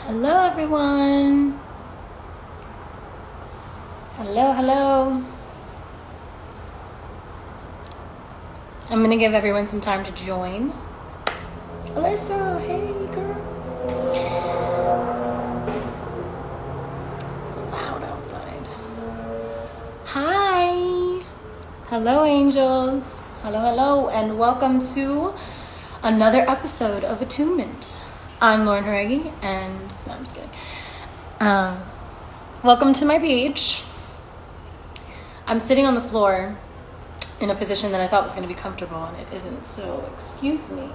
Hello, everyone. Hello. I'm gonna give everyone some time to join. Alyssa, hey, girl. It's loud outside. Hi. Hello, angels. Hello, and welcome to another episode of Attunement. I'm Lauren Jauregui, and no, I'm just kidding. Welcome to my page. I'm sitting on the floor in a position that I thought was going to be comfortable, and it isn't. So excuse me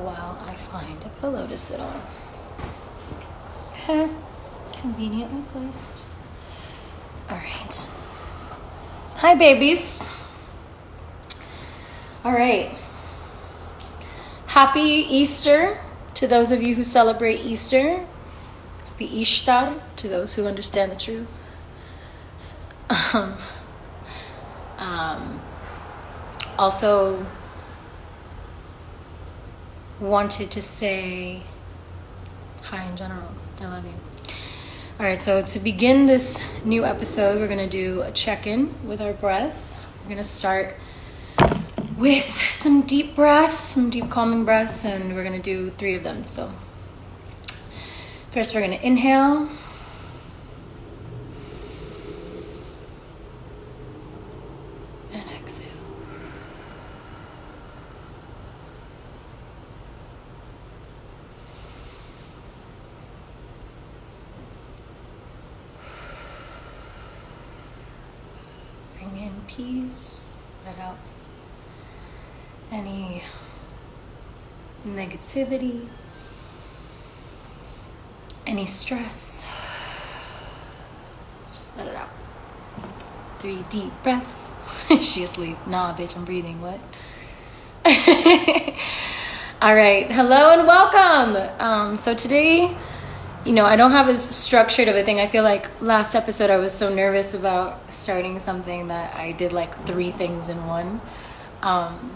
while I find a pillow to sit on. Conveniently placed. All right. Hi, babies. All right. Happy Easter to those of you who celebrate Easter. Happy Ishtar to those who understand the truth. Also wanted to say hi in general. I love you. All right, so to begin this new episode, we're going to do a check-in with our breath. We're going to start with some deep breaths, some deep calming breaths, and we're going to do 3 of them. So first we're going to inhale. And exhale. Bring in peace. Let out any negativity, any stress. Just let it out. 3 deep breaths. She asleep. Nah, bitch, I'm breathing. What? All right. Hello and welcome. So today, I don't have as structured of a thing. I feel like last episode I was so nervous about starting something that I did like 3 things in one.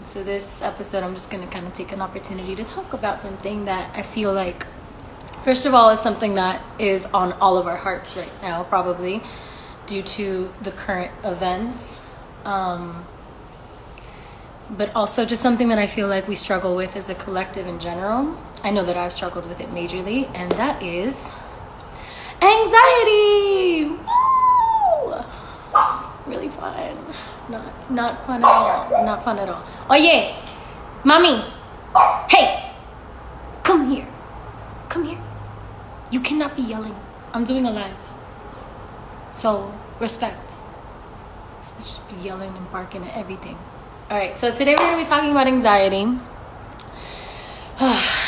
So this episode, I'm just going to kind of take an opportunity to talk about something that I feel like, first of all, is something that is on all of our hearts right now, probably due to the current events. But also just something that I feel like we struggle with as a collective in general. I know that I've struggled with it majorly, and that is anxiety. Woo! It's really fun. Not fun at all. Not fun at all. Oh yeah, mommy. Hey, come here. You cannot be yelling. I'm doing a live. So respect. This bitch be yelling and barking at everything. All right. So today we're gonna be talking about anxiety.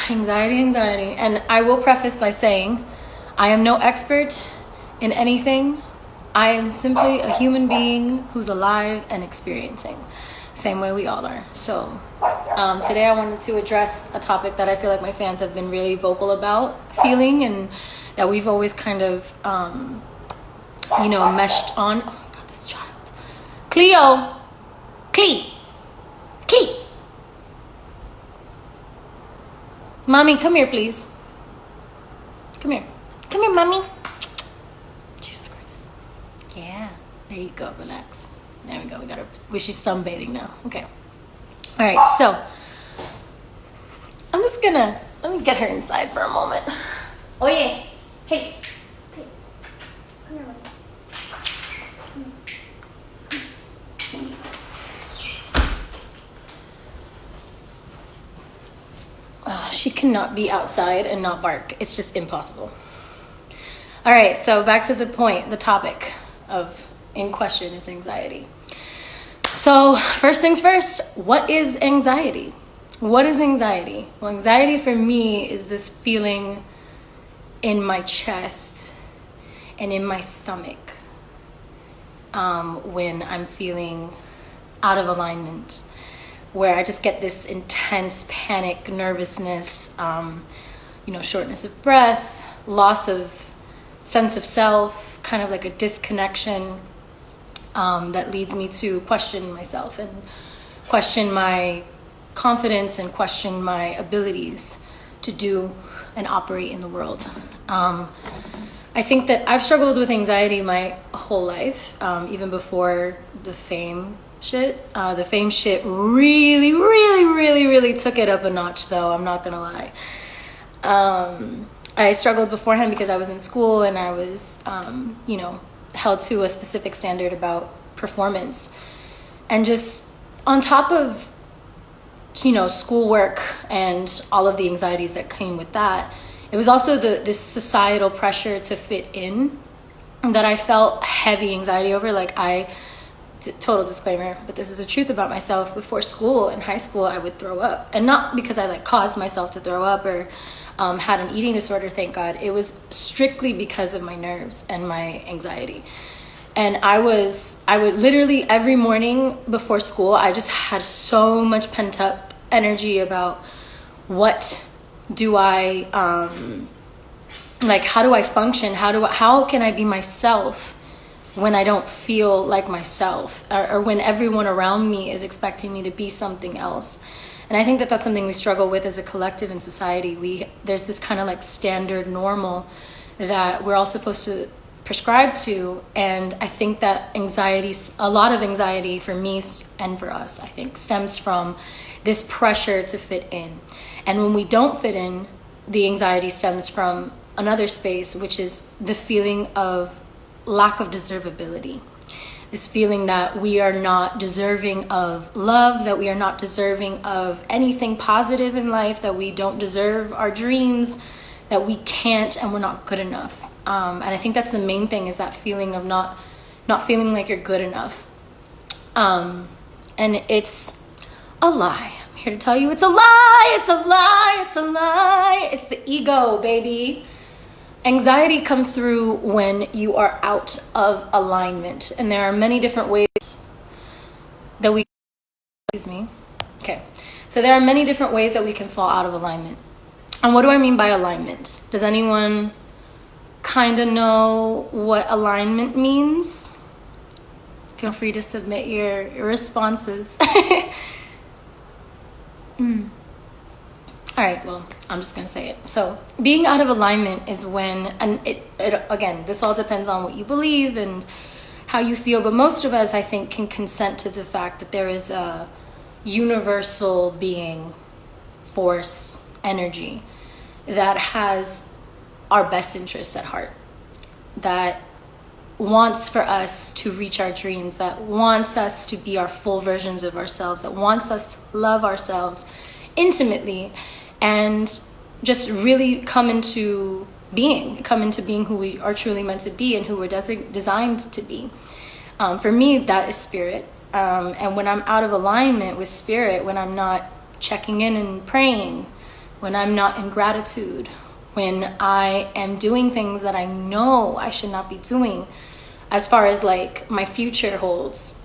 Anxiety. And I will preface by saying, I am no expert in anything. I am simply a human being who's alive and experiencing. Same way we all are. So today I wanted to address a topic that I feel like my fans have been really vocal about feeling, and that we've always kind of, meshed on. Oh my God, this child. Cleo. Mommy, come here, please. Come here, mommy. Jesus Christ. Yeah, there you go. Relax. There we go. We got her. She's sunbathing now. Okay. All right. So I'm just gonna let me get her inside for a moment. Oh yeah. Hey. Come here, mommy. She cannot be outside and not bark. It's just impossible. All right, so back to the point, the topic in question is anxiety. So first things first, what is anxiety? What is anxiety? Well, anxiety for me is this feeling in my chest and in my stomach when I'm feeling out of alignment, where I just get this intense panic, nervousness, shortness of breath, loss of sense of self, kind of like a disconnection that leads me to question myself and question my confidence and question my abilities to do and operate in the world. I think that I've struggled with anxiety my whole life, even before the fame shit. The fame shit really, really, really, really took it up a notch, though. I'm not gonna lie. I struggled beforehand because I was in school and I was, held to a specific standard about performance. And just on top of, schoolwork and all of the anxieties that came with that, it was also this societal pressure to fit in that I felt heavy anxiety over. Total disclaimer, but this is the truth about myself. Before school, in high school, I would throw up. And not because I caused myself to throw up or had an eating disorder, thank God. It was strictly because of my nerves and my anxiety. And I would literally every morning before school, I just had so much pent up energy about what do I, how do I function? How can I be myself when I don't feel like myself, or when everyone around me is expecting me to be something else? And I think that that's something we struggle with as a collective in society. There's this kind of standard normal that we're all supposed to prescribe to. And I think that a lot of anxiety for me and for us, I think, stems from this pressure to fit in. And when we don't fit in, the anxiety stems from another space, which is the feeling of lack of deservability. This feeling that we are not deserving of love, that we are not deserving of anything positive in life, that we don't deserve our dreams, that we can't and we're not good enough. And I think that's the main thing, is that feeling of not feeling like you're good enough. And it's a lie. I'm here to tell you it's a lie. It's a lie. It's a lie. It's the ego, baby. Anxiety comes through when you are out of alignment. And there are many different ways that we... Excuse me. Okay. So there are many different ways that we can fall out of alignment. And what do I mean by alignment? Does anyone kind of know what alignment means? Feel free to submit your responses. All right, well, I'm just going to say it. So being out of alignment is when, and it again, this all depends on what you believe and how you feel, but most of us, I think, can consent to the fact that there is a universal being, force, energy that has our best interests at heart, that wants for us to reach our dreams, that wants us to be our full versions of ourselves, that wants us to love ourselves intimately and just really come into being who we are truly meant to be and who we're designed to be. For me, that is spirit. And when I'm out of alignment with spirit, when I'm not checking in and praying, when I'm not in gratitude, when I am doing things that I know I should not be doing, as far as my future holds,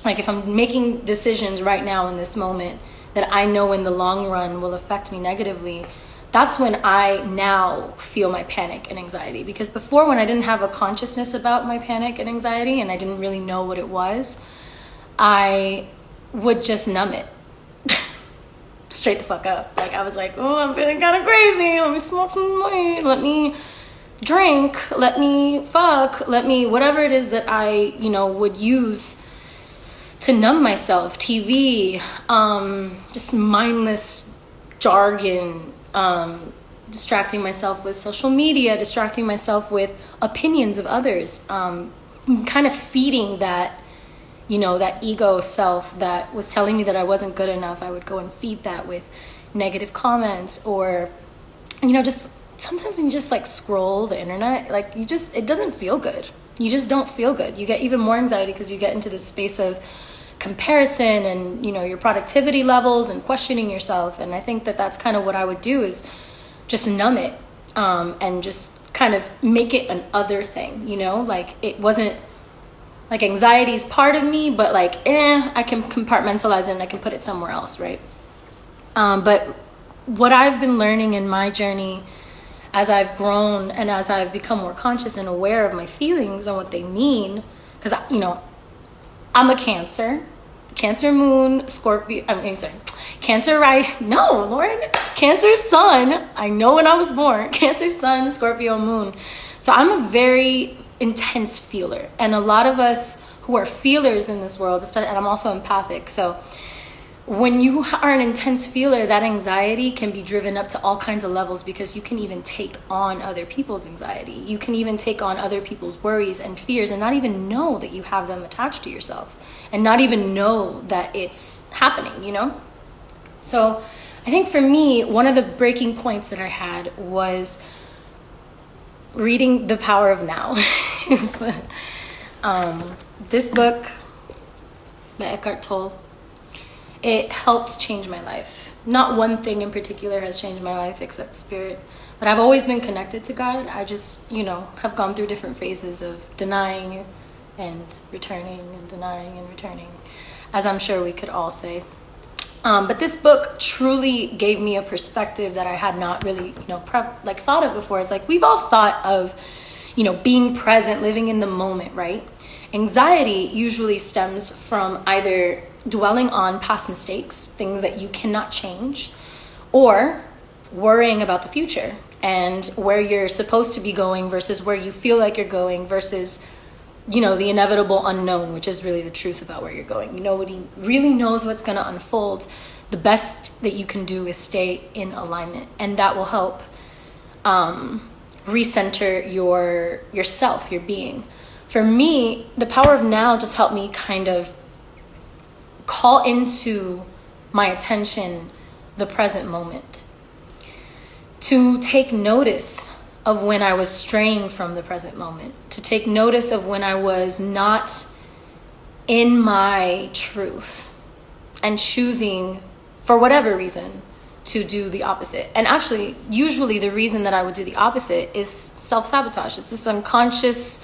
if I'm making decisions right now in this moment that I know in the long run will affect me negatively, that's when I now feel my panic and anxiety. Because before, when I didn't have a consciousness about my panic and anxiety and I didn't really know what it was, I would just numb it. Straight the fuck up. I was like, oh, I'm feeling kind of crazy. Let me smoke some weed. Let me drink. Let me fuck. Let me, whatever it is that I, would use to numb myself. TV, just mindless jargon, distracting myself with social media, distracting myself with opinions of others, kind of feeding that, that ego self that was telling me that I wasn't good enough. I would go and feed that with negative comments, or, just sometimes when you just scroll the internet, it doesn't feel good. You just don't feel good. You get even more anxiety because you get into this space of comparison and your productivity levels and questioning yourself. And I think that that's kind of what I would do, is just numb it, and just kind of make it an other thing. It wasn't anxiety is part of me, but I can compartmentalize it and I can put it somewhere else, right? But what I've been learning in my journey as I've grown and as I've become more conscious and aware of my feelings and what they mean, because I'm a Cancer. Cancer moon, Scorpio, Cancer no, Lauren, Cancer sun. I know when I was born, Cancer sun, Scorpio moon. So I'm a very intense feeler. And a lot of us who are feelers in this world, especially, and I'm also empathic. So when you are an intense feeler, that anxiety can be driven up to all kinds of levels, because you can even take on other people's anxiety. You can even take on other people's worries and fears and not even know that you have them attached to yourself, and not even know that it's happening, you know? So I think for me, one of the breaking points that I had was reading The Power of Now. This book by Eckhart Tolle, it helped change my life. Not one thing in particular has changed my life except spirit, but I've always been connected to God. I just, have gone through different phases of denying and returning and denying and returning, as I'm sure we could all say. But this book truly gave me a perspective that I had not really, thought of before. It's like, we've all thought of, being present, living in the moment, right? Anxiety usually stems from either dwelling on past mistakes, things that you cannot change, or worrying about the future and where you're supposed to be going versus where you feel like you're going versus, the inevitable unknown, which is really the truth about where you're going. Nobody really knows what's going to unfold. The best that you can do is stay in alignment, and that will help recenter yourself, your being. For me, The Power of Now just helped me kind of call into my attention the present moment, to take notice of when I was straying from the present moment, to take notice of when I was not in my truth and choosing, for whatever reason, to do the opposite. And actually, usually the reason that I would do the opposite is self-sabotage. It's this unconscious,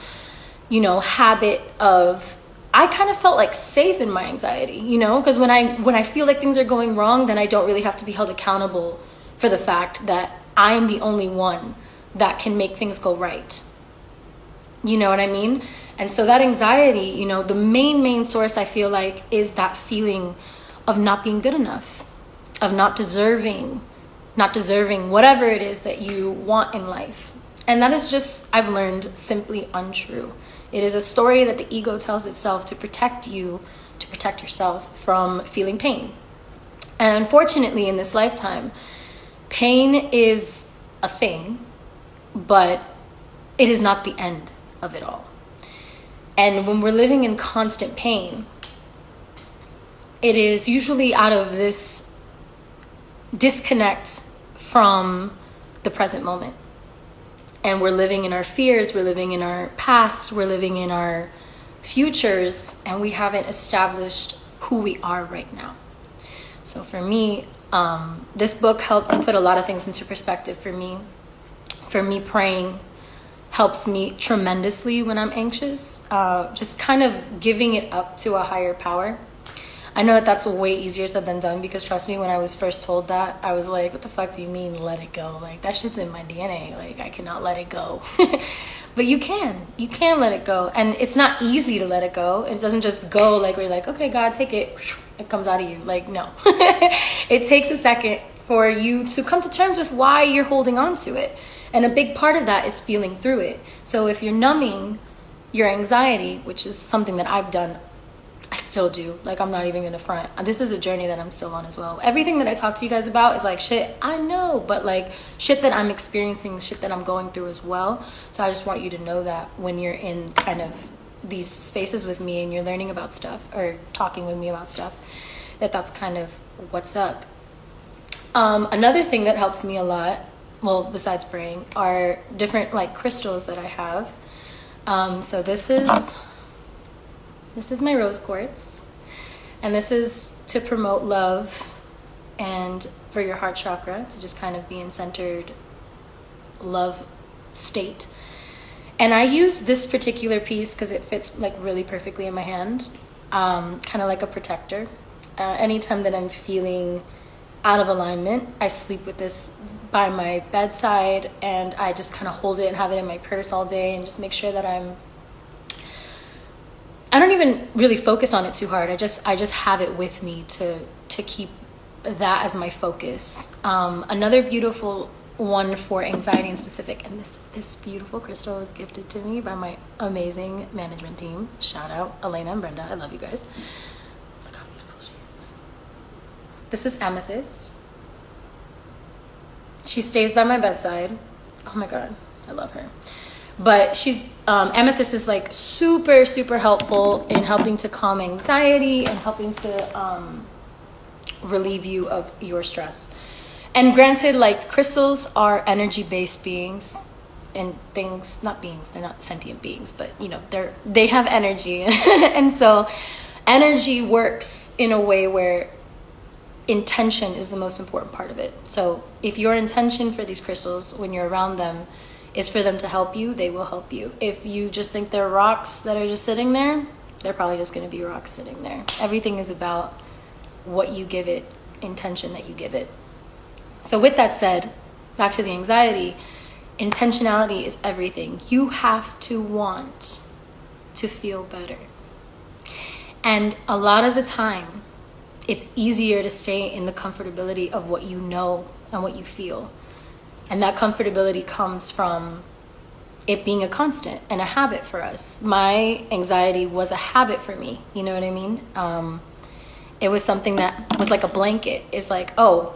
habit of, I kind of felt like safe in my anxiety, because when I feel like things are going wrong, then I don't really have to be held accountable for the fact that I am the only one that can make things go right. You know what I mean? And so that anxiety, the main source, I feel like, is that feeling of not being good enough, of not deserving whatever it is that you want in life. And that is just, I've learned, simply untrue. It is a story that the ego tells itself to protect you, to protect yourself from feeling pain. And unfortunately, in this lifetime, pain is a thing, but it is not the end of it all. And when we're living in constant pain, it is usually out of this disconnect from the present moment. And we're living in our fears, we're living in our pasts, we're living in our futures, and we haven't established who we are right now. So for me, this book helps put a lot of things into perspective for me. For me, praying helps me tremendously when I'm anxious. Just kind of giving it up to a higher power. I know that that's way easier said than done, because trust me, when I was first told that, I was like, what the fuck do you mean let it go? Like, that shit's in my DNA. Like, I cannot let it go. But you can let it go. And it's not easy to let it go. It doesn't just go like, we're like, okay, God, take it. It comes out of you. Like, no. It takes a second for you to come to terms with why you're holding on to it. And a big part of that is feeling through it. So if you're numbing your anxiety, which is something that I've done, I still do. Like, I'm not even gonna front. This is a journey that I'm still on as well. Everything that I talk to you guys about is like shit I know, but like shit that I'm experiencing, shit that I'm going through as well. So I just want you to know that when you're in kind of these spaces with me and you're learning about stuff or talking with me about stuff, that's kind of what's up. Another thing that helps me a lot, well, besides praying, are different like crystals that I have. So this is my rose quartz, and this is to promote love and for your heart chakra, to just kind of be in centered love state. And I use this particular piece because it fits like really perfectly in my hand, kind of like a protector. Anytime that I'm feeling out of alignment, I sleep with this by my bedside, and I just kind of hold it and have it in my purse all day and just make sure that I'm I don't even really focus on it too hard. I just have it with me to keep that as my focus. Another beautiful one for anxiety in specific, and this beautiful crystal was gifted to me by my amazing management team. Shout out Elena and Brenda. I love you guys. Look how beautiful she is. This is amethyst. She stays by my bedside. Oh my god, I love her. But she's amethyst is like super, super helpful in helping to calm anxiety and helping to relieve you of your stress. And granted, like, crystals are energy-based beings and things, not beings, they're not sentient beings, but you know, they have energy. And so energy works in a way where intention is the most important part of it. So if your intention for these crystals when you're around them is for them to help you, they will help you. If you just think they're rocks that are just sitting there, they're probably just going to be rocks sitting there. Everything is about what you give it, intention that you give it. So with that said, back to the anxiety, intentionality is everything. You have to want to feel better. And a lot of the time, it's easier to stay in the comfortability of what you know and what you feel. And that comfortability comes from it being a constant and a habit for us. My anxiety was a habit for me. You know what I mean? It was something that was like a blanket. It's like, oh,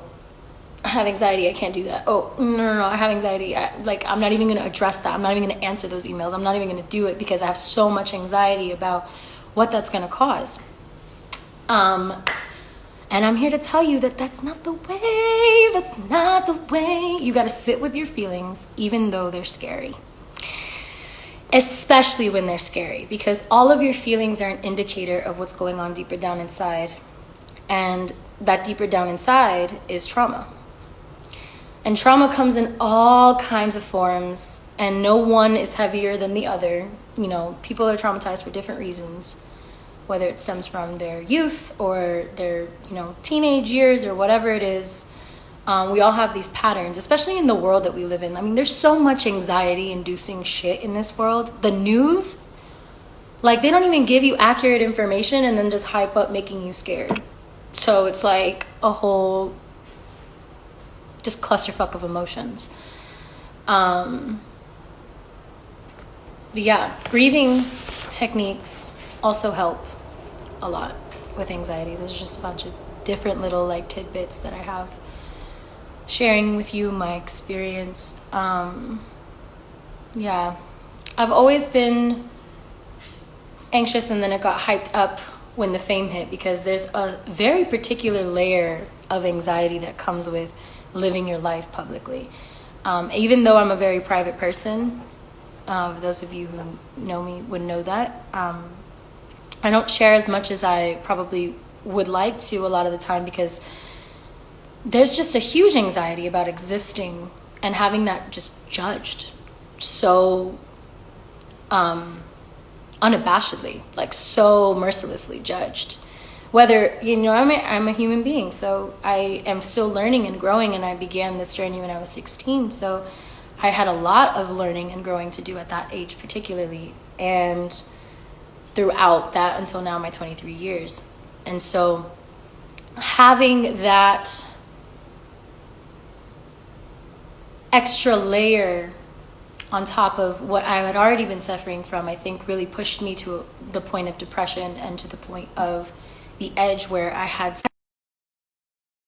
I have anxiety, I can't do that. Oh, no, I have anxiety. I'm not even going to address that. I'm not even going to answer those emails. I'm not even going to do it because I have so much anxiety about what that's going to cause. And I'm here to tell you that that's not the way. That's not the way. You got to sit with your feelings, even though they're scary. Especially when they're scary, because all of your feelings are an indicator of what's going on deeper down inside. And that deeper down inside is trauma. And trauma comes in all kinds of forms, and no one is heavier than the other. You know, people are traumatized for different reasons, whether it stems from their youth or their, teenage years or whatever it is. We all have these patterns, especially in the world that we live in. I mean, there's so much anxiety-inducing shit in this world. The news, like, they don't even give you accurate information and then just hype up making you scared. So it's like a whole just clusterfuck of emotions. But yeah, breathing techniques also help a lot with anxiety. There's just a bunch of different little like tidbits that I have sharing with you my experience. Yeah, I've always been anxious, and then it got hyped up when the fame hit, because there's a very particular layer of anxiety that comes with living your life publicly. Even though I'm a very private person, those of you who know me would know that, I don't share as much as I probably would like to a lot of the time, because there's just a huge anxiety about existing and having that just judged so unabashedly, like so mercilessly judged. Whether, I'm a human being, so I am still learning and growing, and I began this journey when I was 16, so I had a lot of learning and growing to do at that age particularly, and throughout that until now, my 23 years. And so having that extra layer on top of what I had already been suffering from, I think really pushed me to the point of depression and to the point of the edge where I had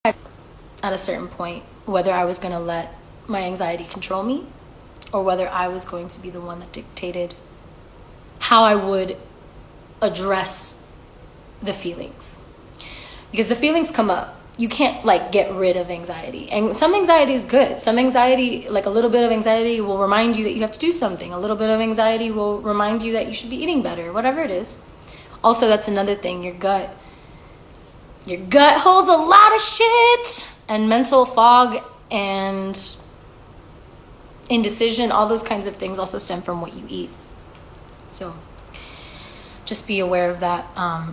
at a certain point whether I was going to let my anxiety control me or whether I was going to be the one that dictated how I would address the feelings. Because the feelings come up. You can't get rid of anxiety. And some anxiety is good. Some anxiety, like a little bit of anxiety, will remind you that you have to do something. A little bit of anxiety will remind you that you should be eating better, whatever it is. Also, that's another thing, your gut holds a lot of shit, and mental fog and indecision, all those kinds of things also stem from what you eat. So just be aware of that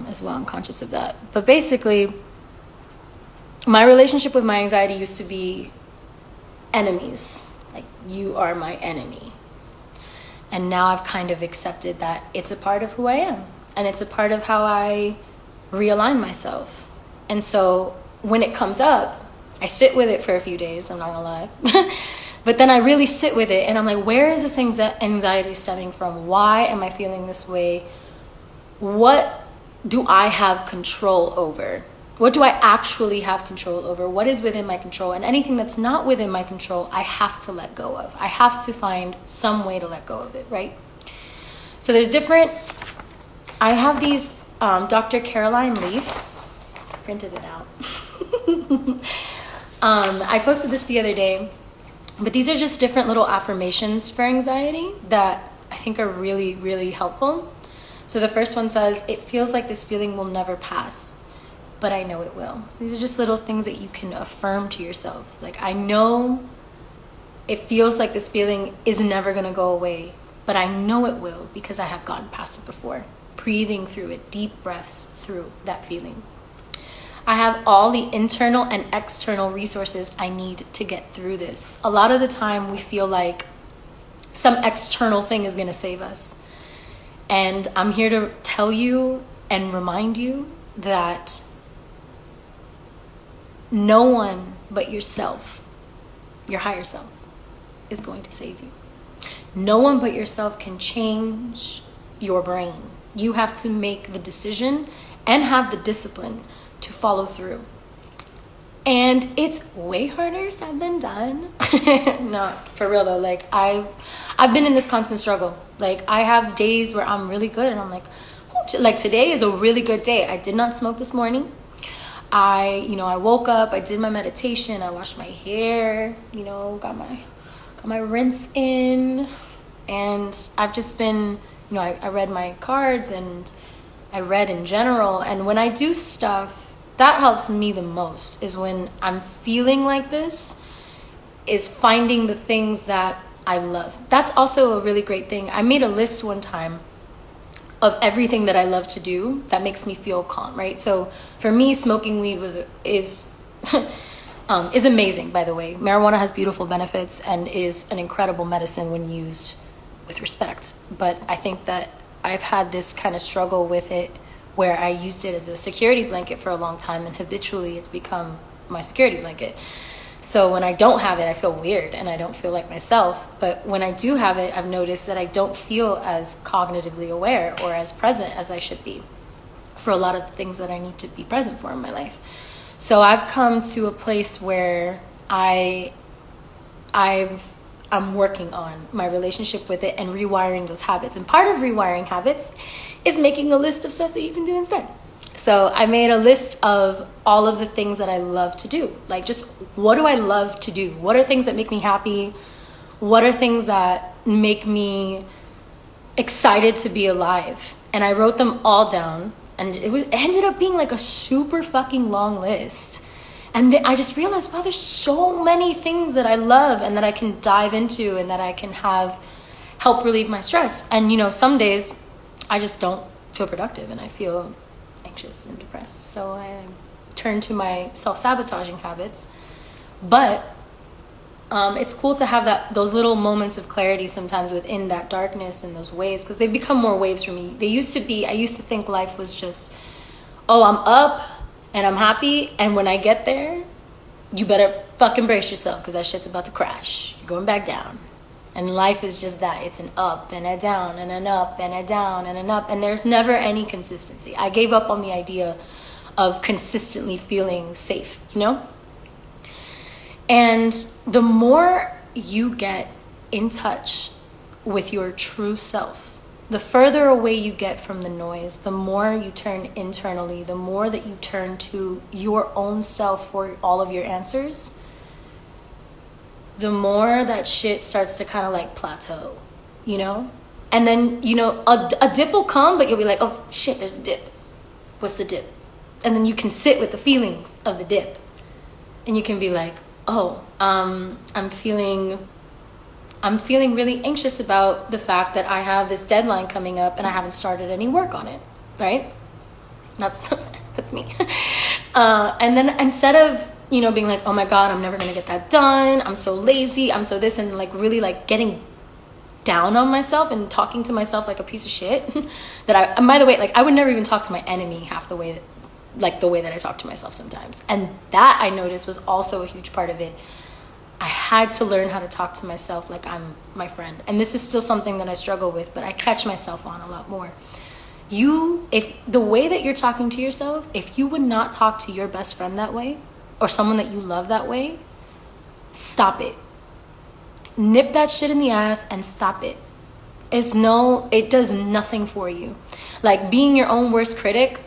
as well, and conscious of that. But basically, my relationship with my anxiety used to be enemies. Like, you are my enemy. And now I've kind of accepted that it's a part of who I am. and it's a part of how I realign myself. And so when it comes up, I sit with it for a few days, I'm not gonna lie. But then I really sit with it and I'm like, where is this anxiety stemming from? Why am I feeling this way? What do I have control over? What do I actually have control over? What is within my control? And anything that's not within my control, I have to let go of. I have to find some way to let go of it, right? So there's I have these Dr. Caroline Leaf, printed it out. I posted this the other day, but these are just different little affirmations for anxiety that I think are really, really helpful. So the first one says, it feels like this feeling will never pass, but I know it will. So these are just little things that you can affirm to yourself. Like, I know it feels like this feeling is never going to go away, but I know it will because I have gotten past it before. Breathing through it, deep breaths through that feeling. I have all the internal and external resources I need to get through this. A lot of the time we feel like some external thing is going to save us. And I'm here to tell you and remind you that no one but yourself, your higher self, is going to save you. No one but yourself can change your brain. You have to make the decision and have the discipline to follow through. And it's way harder said than done. No, for real though. Like I've been in this constant struggle. Like I have days where I'm really good and I'm like, oh, like today is a really good day. I did not smoke this morning. I woke up, I did my meditation, I washed my hair, got my rinse in, and I've just been, I read my cards and I read in general. And when I do stuff, that helps me the most is when I'm feeling like this, is finding the things that I love. That's also a really great thing. I made a list one time of everything that I love to do that makes me feel calm, right? So for me, smoking weed is amazing, by the way. Marijuana has beautiful benefits and is an incredible medicine when used with respect. But I think that I've had this kind of struggle with it where I used it as a security blanket for a long time, and habitually it's become my security blanket. So when I don't have it, I feel weird and I don't feel like myself. But when I do have it, I've noticed that I don't feel as cognitively aware or as present as I should be for a lot of the things that I need to be present for in my life. So I've come to a place where I'm working on my relationship with it and rewiring those habits. And part of rewiring habits is making a list of stuff that you can do instead. So I made a list of all of the things that I love to do. Like, just what do I love to do? What are things that make me happy? What are things that make me excited to be alive? And I wrote them all down, and it ended up being like a super fucking long list. And I just realized, wow, there's so many things that I love and that I can dive into and that I can help relieve my stress. And some days I just don't feel productive and I feel anxious and depressed. So I turn to my self-sabotaging habits. But it's cool to have those little moments of clarity sometimes within that darkness and those waves, because they become more waves for me. I used to think life was just, oh, I'm up and I'm happy, and when I get there, you better fucking brace yourself because that shit's about to crash. You're going back down. And life is just that. It's an up and a down and an up and a down and an up, and there's never any consistency. I gave up on the idea of consistently feeling safe, And the more you get in touch with your true self, the further away you get from the noise, the more you turn internally, the more that you turn to your own self for all of your answers, the more that shit starts to kind of like plateau, And then, a dip will come, but you'll be like, oh shit, there's a dip. What's the dip? And then you can sit with the feelings of the dip. And you can be like, oh, I'm feeling really anxious about the fact that I have this deadline coming up and I haven't started any work on it, right? That's me. And then instead of, being like, oh my God, I'm never going to get that done. I'm so lazy. I'm so this, and like really like getting down on myself and talking to myself like a piece of shit and by the way, like I would never even talk to my enemy half the way the way that I talk to myself sometimes. And that I noticed was also a huge part of it. I had to learn how to talk to myself like I'm my friend. And this is still something that I struggle with, but I catch myself on a lot more. If the way that you're talking to yourself, if you would not talk to your best friend that way, or someone that you love that way, stop it. Nip that shit in the ass and stop it. It does nothing for you. Like being your own worst critic,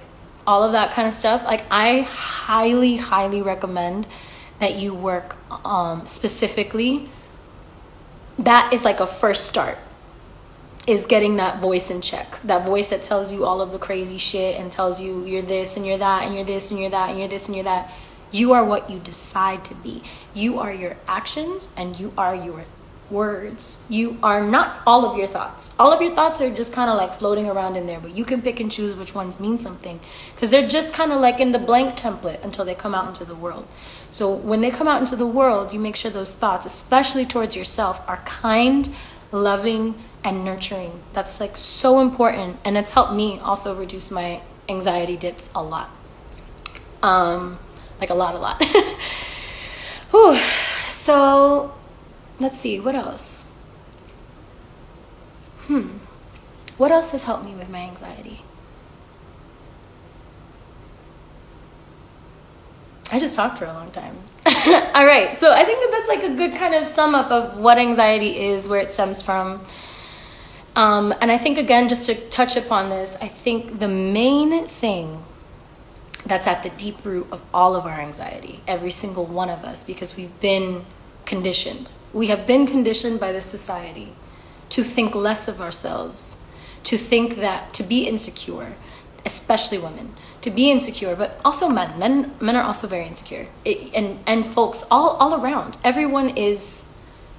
all of that kind of stuff. Like I highly, highly recommend that you work specifically. That is like a first start, is getting that voice in check. That voice that tells you all of the crazy shit and tells you you're this and you're that and you're this and you're that and you're this and you're that. You are what you decide to be. You are your actions and you are your words. You are not all of your thoughts. All of your thoughts are just kind of like floating around in there, but you can pick and choose which ones mean something, because they're just kind of like in the blank template until they come out into the world. So when they come out into the world, you make sure those thoughts, especially towards yourself, are kind, loving, and nurturing. That's like so important, and it's helped me also reduce my anxiety dips a lot. Like a lot. Whew. So let's see, what else? What else has helped me with my anxiety? I just talked for a long time. All right, so I think that's like a good kind of sum up of what anxiety is, where it stems from. And I think, again, just to touch upon this, I think the main thing that's at the deep root of all of our anxiety, every single one of us, because we've been conditioned. We have been conditioned by this society to think less of ourselves, to think that, to be insecure, especially women, to be insecure, but also men. Men are also very insecure. And folks all around. Everyone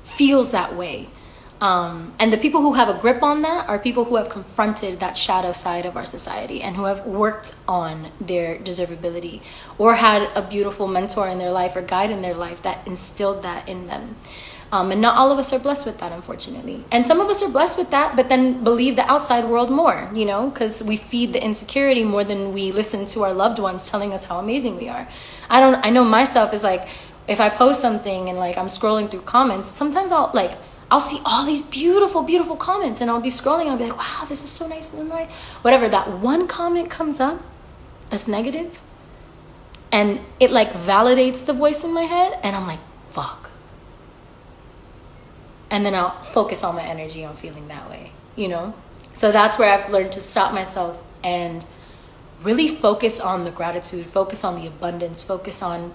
feels that way. And the people who have a grip on that are people who have confronted that shadow side of our society and who have worked on their deservability, or had a beautiful mentor in their life or guide in their life that instilled that in them. And not all of us are blessed with that, unfortunately. And some of us are blessed with that, but then believe the outside world more, because we feed the insecurity more than we listen to our loved ones telling us how amazing we are. I know myself is like, if I post something and like I'm scrolling through comments, sometimes I'll see all these beautiful, beautiful comments, and I'll be scrolling and I'll be like, wow, this is so nice and nice. Whatever, that one comment comes up that's negative, and it like validates the voice in my head, and I'm like, fuck. And then I'll focus all my energy on feeling that way, So that's where I've learned to stop myself and really focus on the gratitude, focus on the abundance, focus on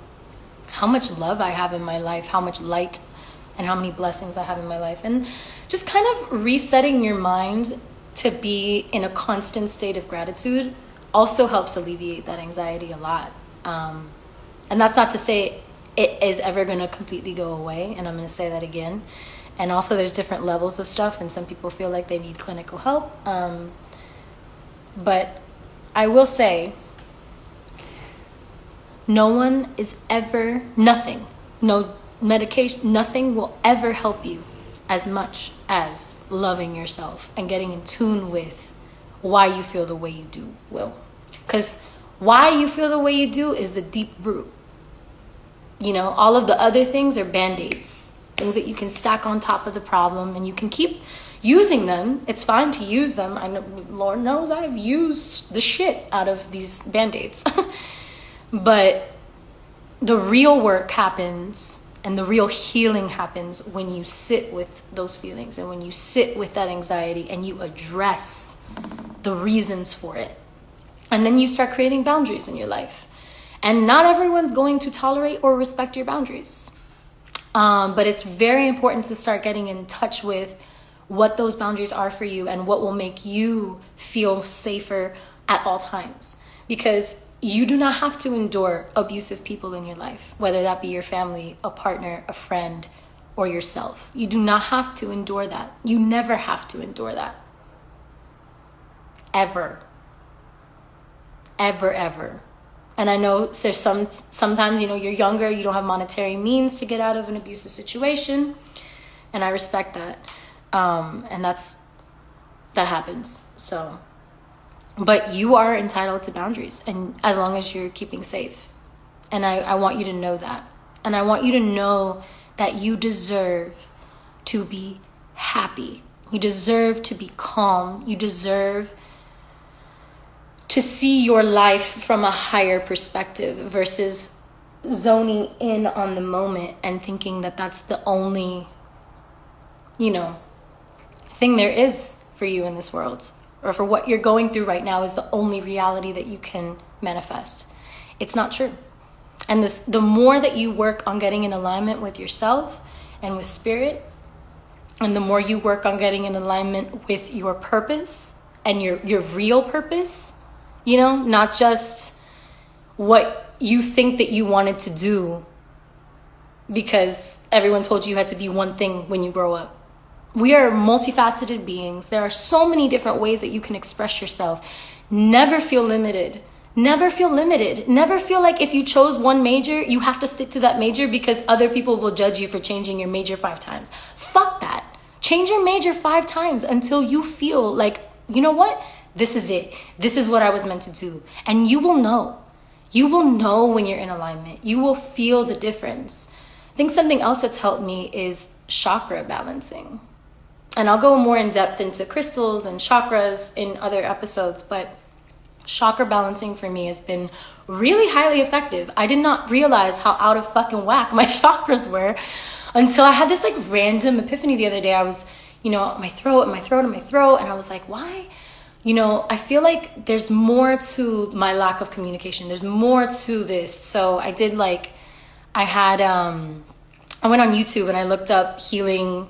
how much love I have in my life, how much light and how many blessings I have in my life. And just kind of resetting your mind to be in a constant state of gratitude also helps alleviate that anxiety a lot. And that's not to say it is ever going to completely go away. And I'm going to say that again. And also there's different levels of stuff, and some people feel like they need clinical help. But I will say, no medication, nothing will ever help you as much as loving yourself and getting in tune with why you feel the way you do will. Because why you feel the way you do is the deep root. All of the other things are band-aids, things that you can stack on top of the problem, and you can keep using them. It's fine to use them. I know, Lord knows I've used the shit out of these band-aids. But the real work happens, and the real healing happens when you sit with those feelings and when you sit with that anxiety and you address the reasons for it. And then you start creating boundaries in your life. And not everyone's going to tolerate or respect your boundaries. But it's very important to start getting in touch with what those boundaries are for you and what will make you feel safer at all times. Because you do not have to endure abusive people in your life, whether that be your family, a partner, a friend, or yourself. You do not have to endure that. You never have to endure that. Ever. Ever, ever. And I know there's sometimes, you're younger, you don't have monetary means to get out of an abusive situation, and I respect that. And that happens. So, but you are entitled to boundaries, and as long as you're keeping safe. And I want you to know that. And I want you to know that you deserve to be happy. You deserve to be calm. You deserve to see your life from a higher perspective versus zoning in on the moment and thinking that that's the only, thing there is for you in this world, or for what you're going through right now is the only reality that you can manifest. It's not true. And the more that you work on getting in alignment with yourself and with spirit, and the more you work on getting in alignment with your purpose and your real purpose, not just what you think that you wanted to do because everyone told you had to be one thing when you grow up. We are multifaceted beings. There are so many different ways that you can express yourself. Never feel limited. Never feel limited. Never feel like if you chose one major, you have to stick to that major because other people will judge you for changing your major 5 times. Fuck that. Change your major 5 times until you feel like, you know what? This is it. This is what I was meant to do. And you will know. You will know when you're in alignment. You will feel the difference. I think something else that's helped me is chakra balancing. And I'll go more in depth into crystals and chakras in other episodes, but chakra balancing for me has been really highly effective. I did not realize how out of fucking whack my chakras were until I had this like random epiphany the other day. I was, my throat, and I was like, why? I feel like there's more to my lack of communication. There's more to this. So I did I went on YouTube and I looked up healing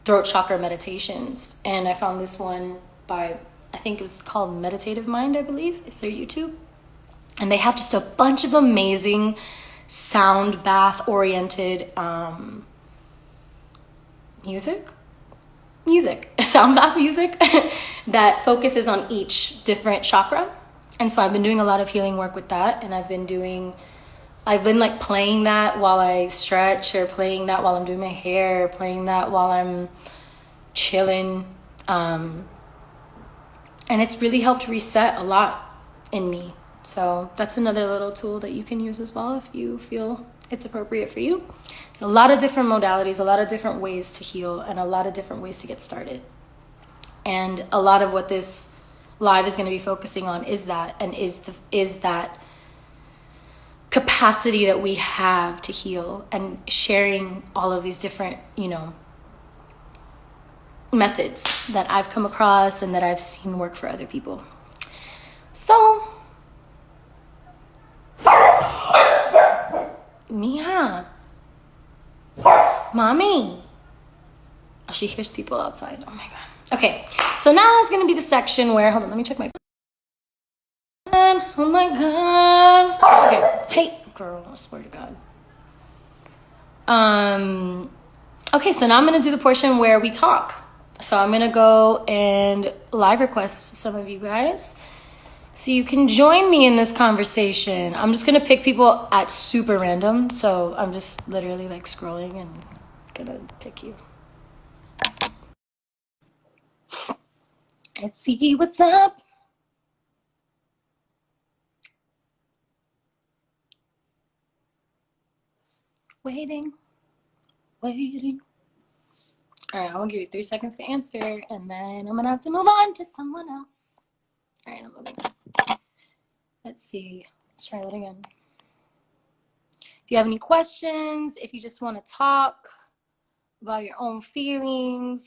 throat chakra meditations, and I found this one by, I think it was called Meditative Mind, I believe is their YouTube. And they have just a bunch of amazing sound bath oriented sound bath music that focuses on each different chakra. And so I've been doing a lot of healing work with that, and I've been like playing that while I stretch, or playing that while I'm doing my hair, playing that while I'm chilling. And it's really helped reset a lot in me. So that's another little tool that you can use as well if you feel it's appropriate for you. There's a lot of different modalities, a lot of different ways to heal, and a lot of different ways to get started. And a lot of what this live is going to be focusing on is that, and is that capacity that we have to heal, and sharing all of these different, methods that I've come across and that I've seen work for other people. So, Mia, mommy. Oh, she hears people outside. Oh my God. Okay, so now it's gonna be the section where, hold on, let me check my phone. Oh my God. Okay, hey, girl, I swear to God. Okay, so now I'm gonna do the portion where we talk. So I'm gonna go and live request some of you guys so you can join me in this conversation. I'm just gonna pick people at super random. So I'm just literally like scrolling and gonna pick you. Let's see what's up. Waiting. All right, I'm gonna give you 3 seconds to answer, and then I'm gonna have to move on to someone else. All right, I'm moving. Let's see. Let's try that again. If you have any questions, if you just want to talk about your own feelings,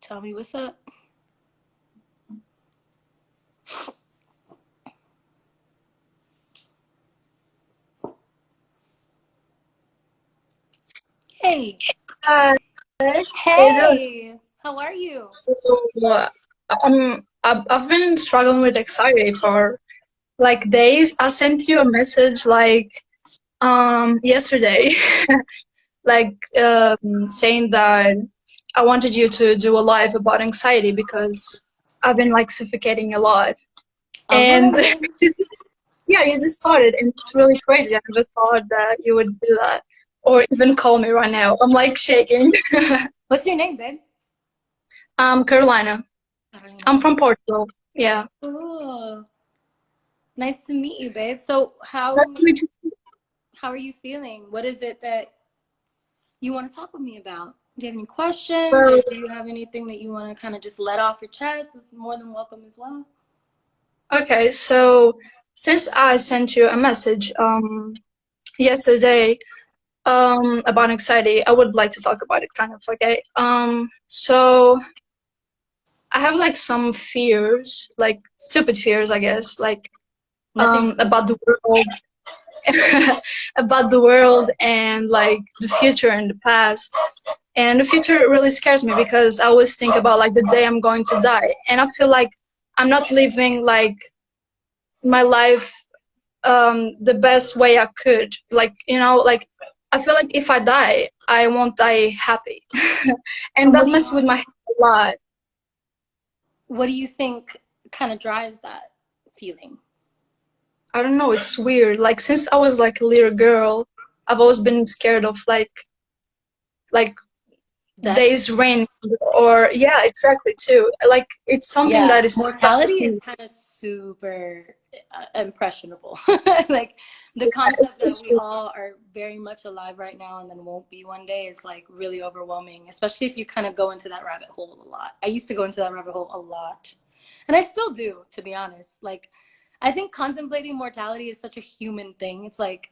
tell me what's up. Hey. Hey. How are you? So, I've been struggling with anxiety for like days. I sent you a message yesterday, saying that I wanted you to do a live about anxiety because I've been like suffocating a lot. And yeah, you just started, and it's really crazy. I never thought that you would do that. or even call me right now. I'm like shaking. What's your name, babe? Carolina. I'm Carolina. from Portugal. Yeah. Cool. Nice to meet you, babe. So Nice to meet you. how are you feeling? What is it that you want to talk with me about? Do you have any questions, or Well, do you have anything that you want to kind of just let off your chest? This is more than welcome as well. okay, so since I sent you a message yesterday about anxiety, I would like to talk about it kind of, okay? So I have like some fears, like stupid fears, I guess, like Nothing about stupid. the world, about the world and like the future and the past. And the future really scares me because I always think about like the day I'm going to die, and I feel like I'm not living like my life the best way I could. Like, like I feel like if I die, I won't die happy. And And that messes with my head a lot. what do you think kind of drives that feeling? I don't know, it's weird. Like since I was like a little girl, I've always been scared of like Death? days raining, or yeah, exactly too. Like it's something Yeah, that is stuck with mortality is me. kind of super impressionable. Like the Yeah, concept that it's we all are very much alive right now and then won't be one day is like really overwhelming, especially if you kind of go into that rabbit hole a lot. I used to go into that rabbit hole a lot, and I still do, to be honest. Like, I think contemplating mortality is such a human thing. It's like,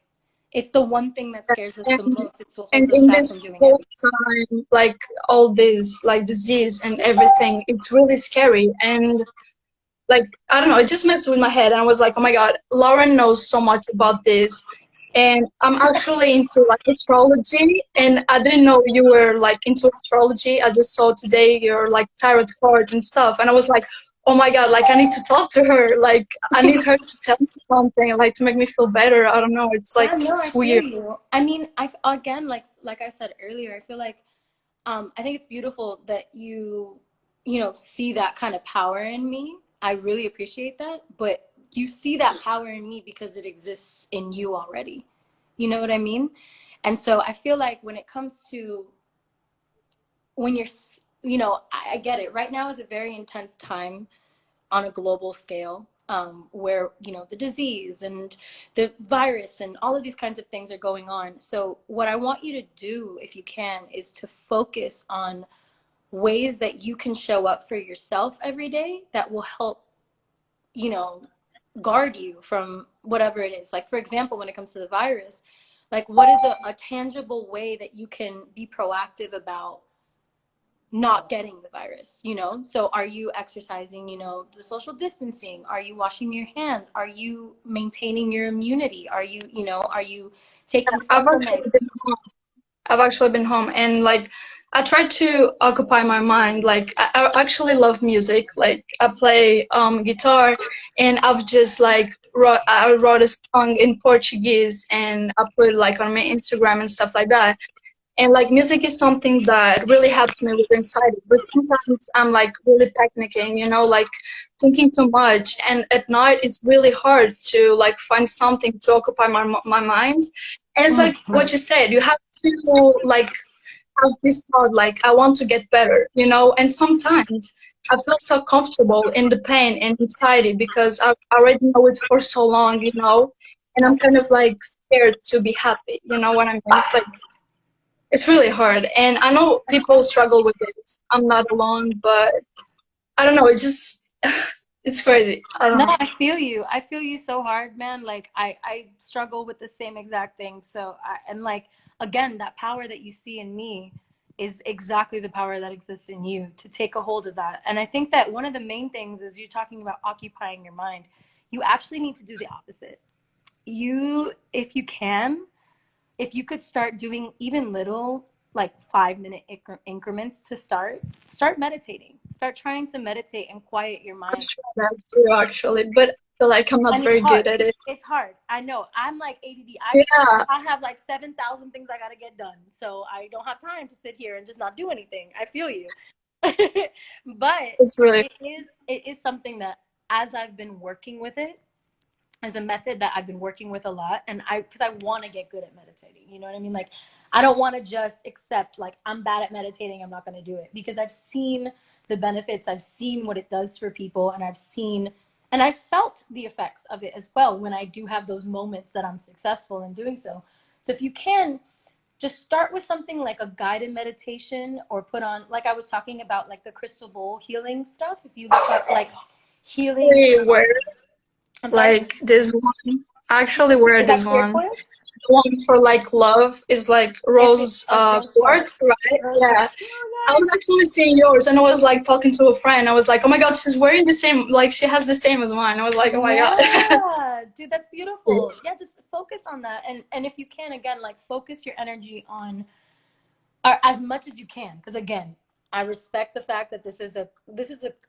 it's the one thing that scares us the and most. It and holds us in back from this doing whole everything. time, like all this like disease and everything, it's really scary. And like I don't know, it just messed with my head, and I was like, oh my god, Lauren knows so much about this. And I'm actually into like astrology, and I didn't know you were like into astrology. I just saw today your like tarot cards and stuff, and I was like, oh my god, like I need to talk to her. Like I need her to tell me something, like to make me feel better. I don't know, it's like Yeah, no, I it's feel weird. you. I mean, I again, like I said earlier, I feel like I think it's beautiful that you see that kind of power in me. I really appreciate that, but you see that power in me because it exists in you already. You know what I mean? And so I feel like when it comes to when I get it. Right now is a very intense time on a global scale, where the disease and the virus and all of these kinds of things are going on. So what I want you to do, if you can, is to focus on ways that you can show up for yourself every day that will help you know guard you from whatever it is. Like, for example, when it comes to the virus, like, what is a tangible way that you can be proactive about not getting the virus? So are you exercising, the social distancing? Are you washing your hands? Are you maintaining your immunity? Are you taking I've actually supplements? been I've actually been home, and like I try to occupy my mind. Like I actually love music. Like I play guitar, and I've just like I wrote a song in Portuguese, and I put it like on my Instagram and stuff like that. And like music is something that really helps me with anxiety. But sometimes I'm like really panicking, like thinking too much. And at night it's really hard to like find something to occupy my mind. And it's like what Mhm. you said, you have to like have this thought like I want to get better. And sometimes I feel so comfortable in the pain and anxiety because I already know it for so long. And I'm kind of like scared to be happy. You know what I mean? It's like it's really hard, and I know people struggle with it. I'm not alone, but I don't know. It just it's crazy. I don't No, know. I feel you. I feel you so hard, man. Like, I struggle with the same exact thing. And like, again, that power that you see in me is exactly the power that exists in you, to take a hold of that. And I think that one of the main things is, you're talking about occupying your mind. You actually need to do the opposite. If you can, if you could start doing even little, like 5-minute increments to start meditating. Start trying to meditate and quiet your I've mind. tried that too, actually, but I feel like I'm not And it's very hard. good at it. It's hard. I know. I'm like ADD. Yeah, I have like 7,000 things I gotta get done, so I don't have time to sit here and just not do anything. I feel you. But it's really it is something that, as I've been working with it, as a method that I've been working with a lot, and because I want to get good at meditating. You know what I mean? Like, I don't want to just accept like I'm bad at meditating, I'm not going to do it, because I've seen the benefits, I've seen what it does for people, and I've felt the effects of it as well when I do have those moments that I'm successful in doing so. So if you can, just start with something like a guided meditation, or put on, like I was talking about, like the crystal bowl healing stuff. If you look up like healing, Where I'm sorry, like this one, I actually wear is that this clear one. quartz? The one for like love is like Is it rose a rose quartz, quartz? right? Rose Yeah. quartz. I was actually seeing yours, and I was like talking to a friend. I was like, "Oh my God, she's wearing the same. Like she has the same as mine." I was like, "Oh my God." Yeah, dude, that's beautiful. Yeah, just focus on that, and if you can, again, like focus your energy on, or as much as you can, because again, I respect the fact that this is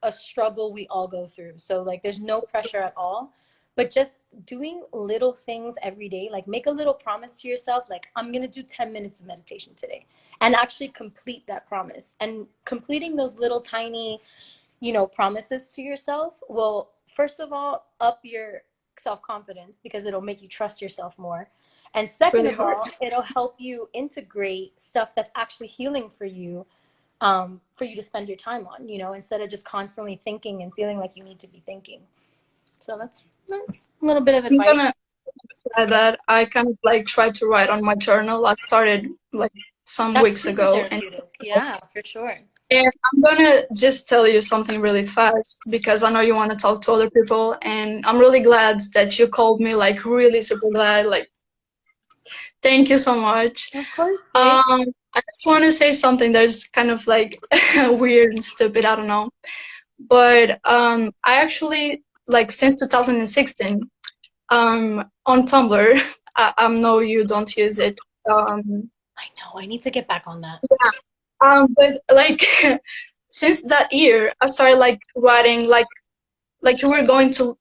a struggle we all go through. So like, there's no pressure at all, but just doing little things every day, like make a little promise to yourself, like I'm gonna do 10 minutes of meditation today, and actually complete that promise. And completing those little tiny, promises to yourself will, first of all, up your self-confidence, because it'll make you trust yourself more. And It's second really of hard. all, it'll help you integrate stuff that's actually healing for you to spend your time on, instead of just constantly thinking and feeling like you need to be thinking. So that's a little bit of I'm advice. gonna try that. I kind of like tried to write on my journal. I started like some That's weeks super ago, and therapeutic. Yeah, for sure. I'm gonna just tell you something really fast because I know you want to talk to other people, and I'm really glad that you called me. Like really super glad. Like thank you so much. Of course, babe. I just want to say something that's kind of like weird and stupid. I don't know, but I actually like since 2016 on Tumblr. I know you don't use it. I know. I need to get back on that. But like since that year, I started like writing like you were going to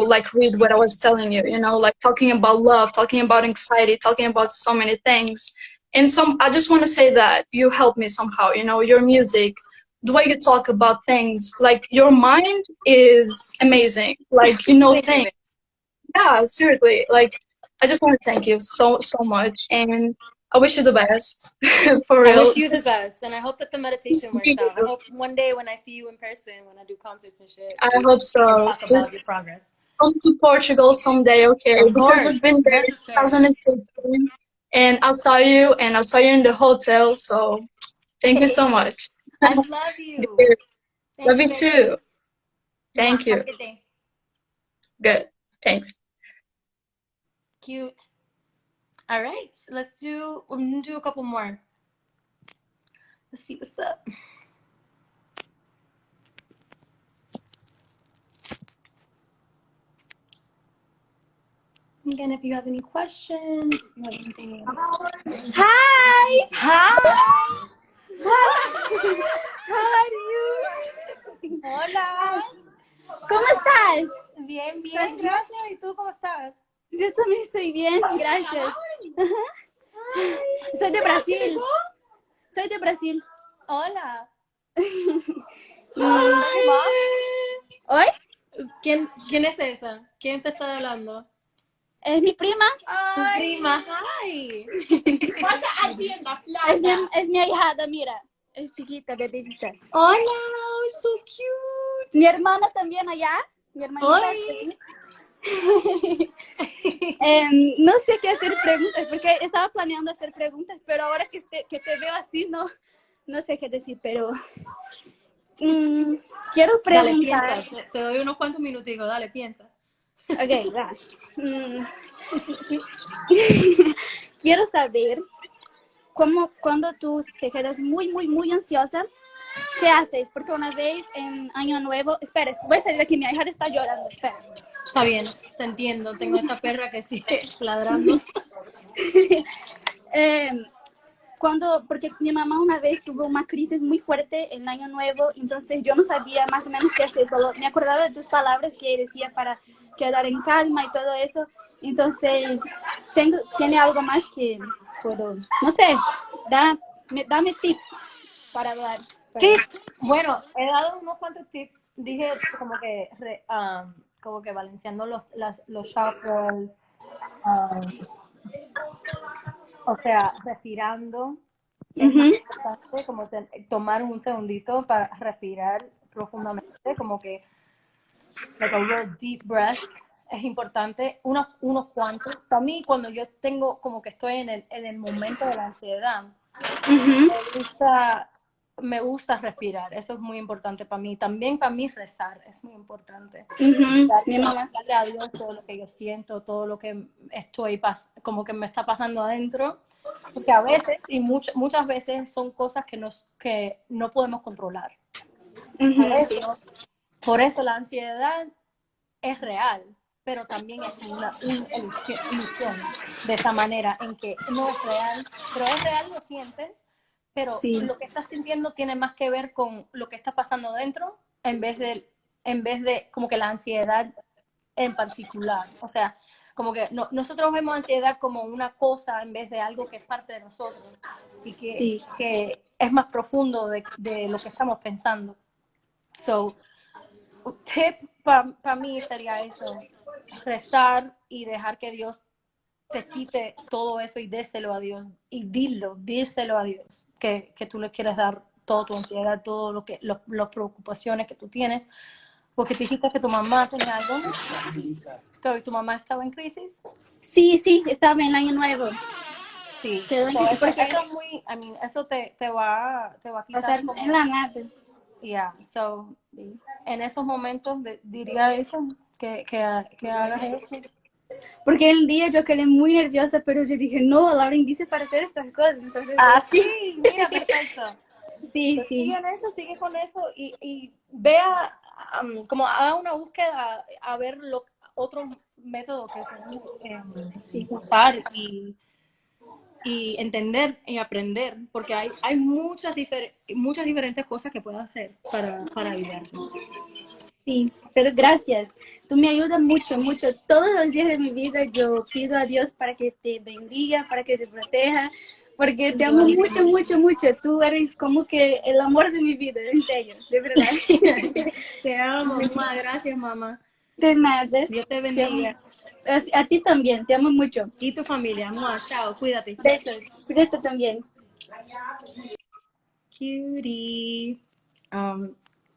like read what I was telling you, like talking about love, talking about anxiety, talking about so many things. And I just want to say that you helped me somehow, your music, the way you talk about things, like your mind is amazing. Like Thank you, things. babe. Yeah, seriously. Like I just want to thank you so much, and I wish you the best for I real. wish you the best, and I hope that the meditation Just works be out. I you. hope one day when I see you in person, when I do concerts and shit, I we hope can so. talk about Just your progress. come to Portugal someday, okay? Of Because course, we've been there in necessary. 2016, and I saw you in the hotel. So thank you so much. I love you. Good. Thank Love you, you babe. too. Mwah. Thank Have you. a good day. Good. Thanks. Cute. All right, we're gonna do a couple more. Let's see what's up. Again, if you have any questions, if you have anything else. Hi! Hi. How are you? Hola. ¿Cómo estás? Bien, bien, gracias. ¿Y tú cómo estás? Yo también estoy bien, gracias. Soy de Brasil. Soy de Brasil. Hola. Mm, ¿Hoy? ¿Quién es esa? ¿Quién te está hablando? ¿Es mi prima? Tu prima. Hi. Es mi ahijada, mira. Es chiquita, bebecita. Hola, so cute. Mi hermana también allá. Mi hermanita está aquí. No sé qué hacer preguntas, porque estaba planeando hacer preguntas, pero ahora que te veo así, no sé qué decir, pero quiero Dale, preguntar. piensa. Te doy unos cuantos minuticos. Dale, piensa. Ok, va. Quiero saber cuando tú te quedas muy, muy, muy ansiosa, ¿qué haces? Porque una vez en Año Nuevo, espera, voy a salir de aquí, mi hija está llorando, espera. Está bien, te entiendo. Tengo esta perra que sigue ladrando. Porque mi mamá una vez tuvo una crisis muy fuerte en Año Nuevo, entonces yo no sabía más o menos qué hacer, solo me acordaba de tus palabras que decía para quedar en calma y todo eso. Entonces, ¿tiene algo más que puedo, no sé, dame tips para hablar? Tips. Bueno, he dado unos cuantos tips. Dije como que balanceando los chakras. o sea, respirando. Es más importante como tomar un segundito para respirar profundamente, como que like a real deep breath. Es importante, unos cuantos. Para mí, cuando yo tengo como que estoy en el momento de la ansiedad, me gusta respirar. Eso es muy importante para mí. También para mí rezar es muy importante. Mi mamá. Darle a Dios todo lo que yo siento, todo lo que estoy como que me está pasando adentro. Porque a veces, y muchas veces, son cosas que no podemos controlar. Por eso la ansiedad es real, pero también es una ilusión de esa manera en que no es real, pero es real, lo sientes, pero lo que estás sintiendo tiene más que ver con lo que está pasando dentro en vez de como que la ansiedad en particular. O sea, como que nosotros vemos ansiedad como una cosa en vez de algo que es parte de nosotros y que es más profundo de lo que estamos pensando. So, tip para mí sería eso, rezar y dejar que Dios te quite todo eso y déselo a Dios y díselo a Dios, que tú le quieres dar toda tu ansiedad, todo las preocupaciones que tú tienes, porque te dijiste que tu mamá tenía algo, que tu mamá estaba en crisis. Sí, estaba en el año nuevo. Sí, Quedó en crisis porque eso es muy, eso te va a quitar. O sea, como, en la nada. Yeah, so, en esos momentos diría eso, que hagas eso. Porque el día yo quedé muy nerviosa, pero yo dije, no, Lauren dice para hacer estas cosas. Entonces, sí, mira, perfecto. sí. Sigue en eso, sigue con eso y vea, como haga una búsqueda a ver otros métodos que pueden usar y entender y aprender, porque hay muchas diferentes cosas que puedes hacer para ayudarte. Sí, pero gracias. Tú me ayudas mucho, mucho. Todos los días de mi vida yo pido a Dios para que te bendiga, para que te proteja, porque te amo mucho, mucho, mucho. Tú eres como que el amor de mi vida, en serio, de verdad. Te amo, gracias, mamá. De nada. Dios te bendiga. A ti también, te amo mucho. Y tu familia, chao, cuídate. Besos, cuídate también. Cutie.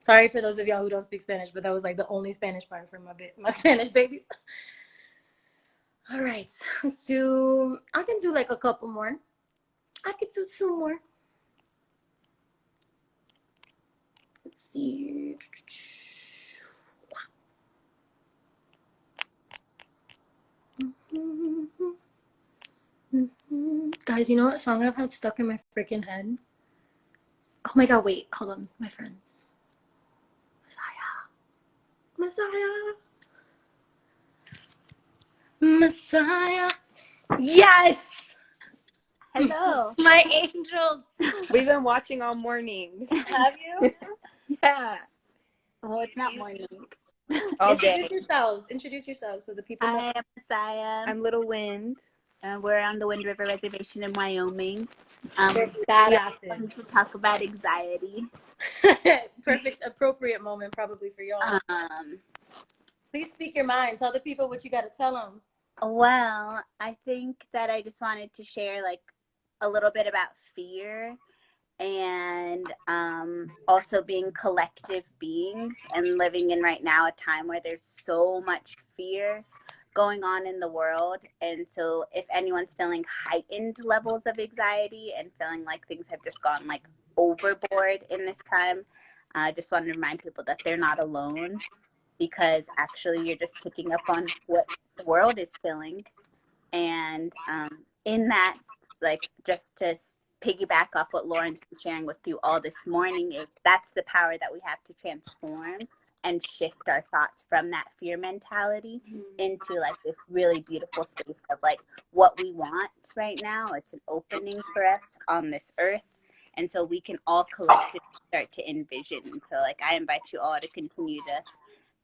Sorry for those of y'all who don't speak Spanish, but that was like the only Spanish part for my Spanish babies. All right, I can do like a couple more. I could do 2 more. Let's see. Guys, you know what song I've had stuck in my freaking head? Oh my god, wait, hold on, my friends. Messiah. Yes! Hello. My angels. We've been watching all morning. Have you? Yeah. Oh, it's not morning. All day. Introduce yourselves so the people know. I am Messiah. I'm Little Wind. We're on the Wind River Reservation in Wyoming. They're We badasses. to talk about anxiety. Perfect, appropriate moment probably for y'all. Please speak your mind. Tell the people what you got to tell them. Well, I think that I just wanted to share like a little bit about fear and also being collective beings and living in right now a time where there's so much fear going on in the world. And so if anyone's feeling heightened levels of anxiety and feeling like things have just gone like overboard in this time, I just want to remind people that they're not alone, because actually you're just picking up on what the world is feeling. And in that, like, just to piggyback off what Lauren's been sharing with you all this morning, is that's the power that we have to transform and shift our thoughts from that fear mentality into like this really beautiful space of like what we want right now. It's an opening for us on this earth. And so we can all collectively start to envision. And so like I invite you all to continue to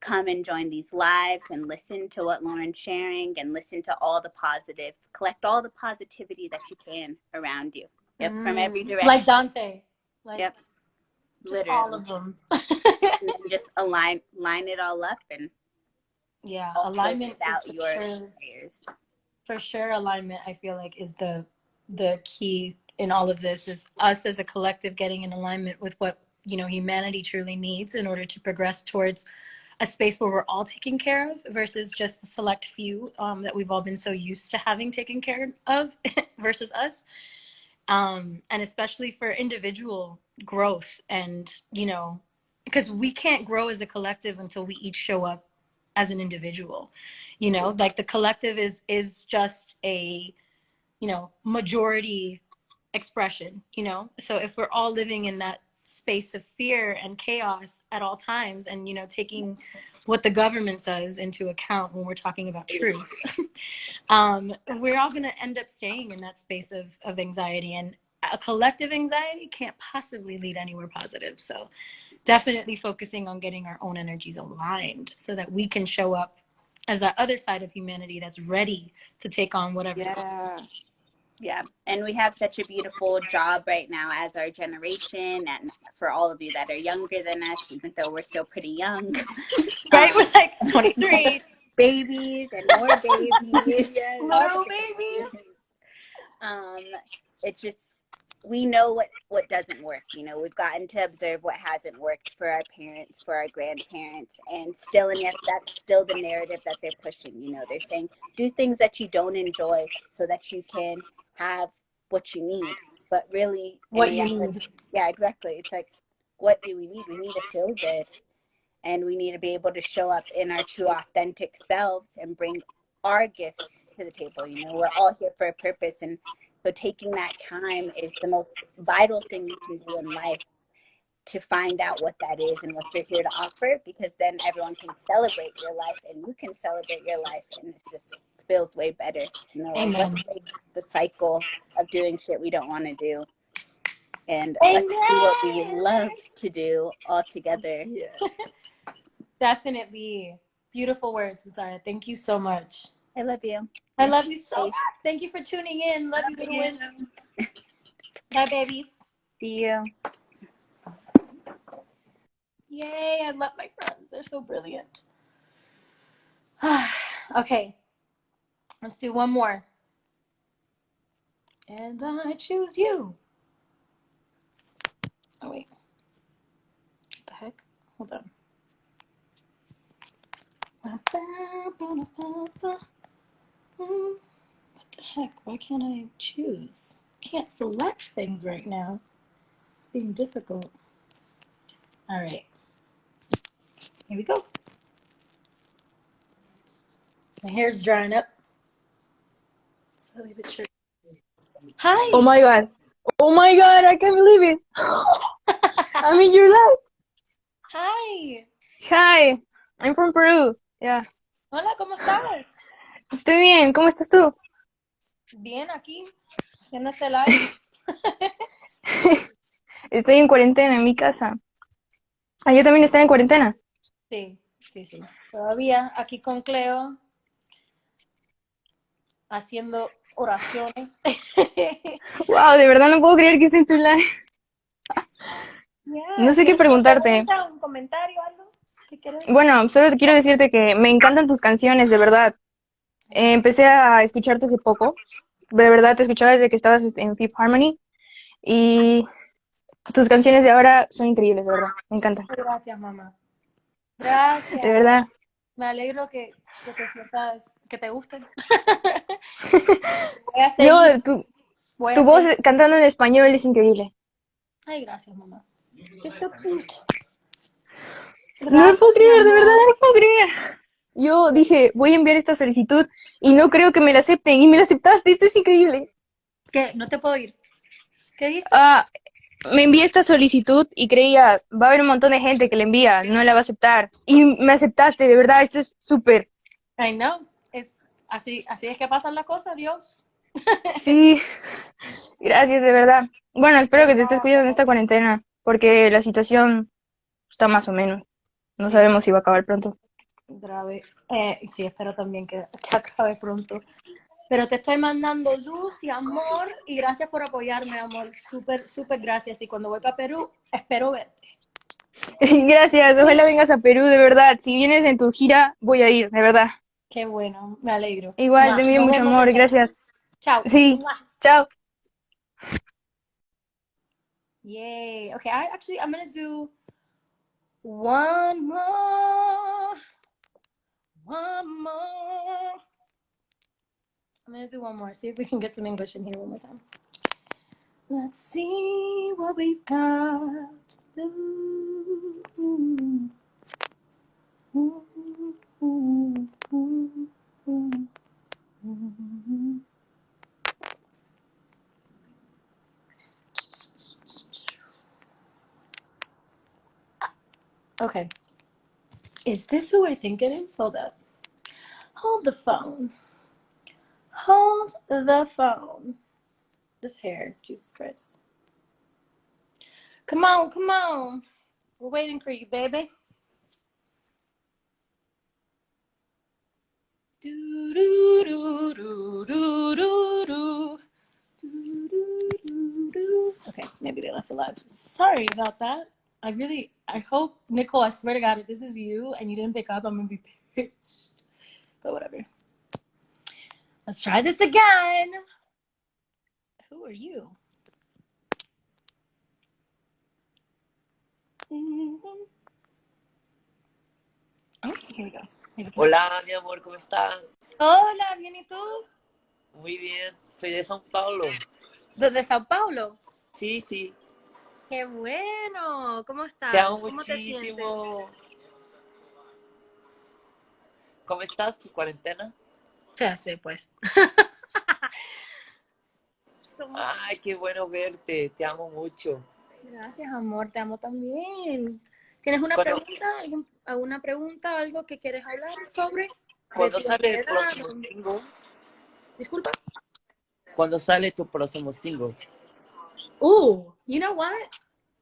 come and join these lives and listen to what Lauren's sharing and listen to all the positive, collect all the positivity that you can around you. Yep, from every direction. Like Dante. Yep. Literally. All of them. Just line it all up, and alignment without is your prayers. For sure, alignment I feel like is the the key in all of this is us as a collective getting in alignment with what, you know, humanity truly needs in order to progress towards a space where we're all taken care of versus just the select few that we've all been so used to having taken care of versus us. And especially for individual growth and, you know, because we can't grow as a collective until we each show up as an individual, you know, like the collective is just a, you know, majority expression, you know. So if we're all living in that space of fear and chaos at all times and, you know, taking what the government says into account when we're talking about truth, we're all going to end up staying in that space of anxiety, and a collective anxiety can't possibly lead anywhere positive. So definitely focusing on getting our own energies aligned so that we can show up as that other side of humanity that's ready to take on whatever. Yeah, and we have such a beautiful job right now as our generation, and for all of you that are younger than us, even though we're still pretty young. Right, we're like 23. Babies and more babies. Yes. Little babies. It just, we know what doesn't work. You know, we've gotten to observe what hasn't worked for our parents, for our grandparents, and still, and yet that's still the narrative that they're pushing. You know, they're saying, do things that you don't enjoy so that you can have what you need. But really, What you need. yeah, exactly. It's like, what do we need? We need to feel good. And we need to be able to show up in our true authentic selves and bring our gifts to the table. You know, we're all here for a purpose. And so taking that time is the most vital thing you can do in life, to find out what that is and what you're here to offer, because then everyone can celebrate your life and you can celebrate your life, and it just feels way better. You know, like, let's break the cycle of doing shit we don't want to do, and let's do what we love to do all together. Yeah. Definitely. Beautiful words, Zara. Thank you so much. I love you. I love you so much. Thank you for tuning in. Love you, little ones. Bye, babies. See you. Yay, I love my friends. They're so brilliant. Okay, let's do one more. And I choose you. Oh, wait. What the heck? Hold on. What the heck? Why can't I choose? Can't select things right now. It's being difficult. All right. Here we go. My hair's drying up. Slowly but surely. Hi. Oh my god. Oh my god, I can't believe it. I'm in your life. Hi. Hi, I'm from Peru. Yeah. Hola, ¿cómo estás? Estoy bien, ¿cómo estás tú? Bien, aquí. En este live. Estoy en cuarentena en mi casa. Ah, yo también estoy en cuarentena. Sí, sí, sí. Todavía aquí con Cleo. Haciendo oraciones. Wow, de verdad no puedo creer que estés en tu live. Yeah. No sé qué preguntarte. ¿Un comentario, algo? ¿Qué quieres? Bueno, solo quiero decirte que me encantan tus canciones, de verdad. Empecé a escucharte hace poco. De verdad te escuchaba desde que estabas en Fifth Harmony. Y tus canciones de ahora son increíbles, de verdad. Me encantan. Gracias, mamá. Gracias. De verdad. Me alegro que te sientas, que te gusten. No, tu voz cantando en español es increíble. Ay, gracias, mamá. You're so cute. No lo puedo creer, de verdad no lo puedo creer. Yo dije, voy a enviar esta solicitud y no creo que me la acepten. Y me la aceptaste, esto es increíble. ¿Qué? No te puedo ir. ¿Qué dices? Me envié esta solicitud y creía, va a haber un montón de gente que la envía, no la va a aceptar. Y me aceptaste, de verdad, esto es súper. I know. Es así es que pasan las cosas, Dios. Sí, gracias, de verdad. Bueno, espero que te estés cuidando en esta cuarentena, porque la situación está más o menos. No sabemos si va a acabar pronto. Grave. Sí, espero también que acabe pronto. Pero te estoy mandando luz y amor y gracias por apoyarme, amor. Súper, súper gracias. Y cuando voy para Perú, espero verte. Gracias, ojalá vengas a Perú, de verdad. Si vienes en tu gira, voy a ir, de verdad. Qué bueno, me alegro. Igual, te envío mucho amor, gracias. Chao. Sí, chao. Yay. Okay, I'm gonna do one more. One more. I'm gonna do one more. See if we can get some English in here one more time. Let's see what we've got. Okay. Is this who I think it is? Hold up. Hold the phone. Hold the phone. This hair, Jesus Christ. Come on, come on. We're waiting for you, baby. Do do do do do do do. Okay, maybe they left alive. Sorry about that. I hope, Nicole, I swear to God, if this is you and you didn't pick up, I'm gonna be pissed. But whatever. Let's try this again. Who are you? Oh, here we go. Hola, mi amor, ¿cómo estás? Hola, bien, ¿y tú? Muy bien, soy de São Paulo. ¿Desde Sao Paulo? Sí, sí, ¡Qué bueno! ¿Cómo te estás? amo ¿Cómo te sientes? muchísimo. ¿Cómo estás, tu cuarentena? Sí, pues. Ay, qué bueno verte, te amo mucho. Gracias, amor, te amo también. ¿Tienes una ¿Cuándo, pregunta? ¿Alguna pregunta? ¿Algo que quieres hablar sobre? ¿De cuándo tu sale el ansiedad? próximo single? Disculpa. ¿Cuándo sale tu próximo single? Ooh, you know what?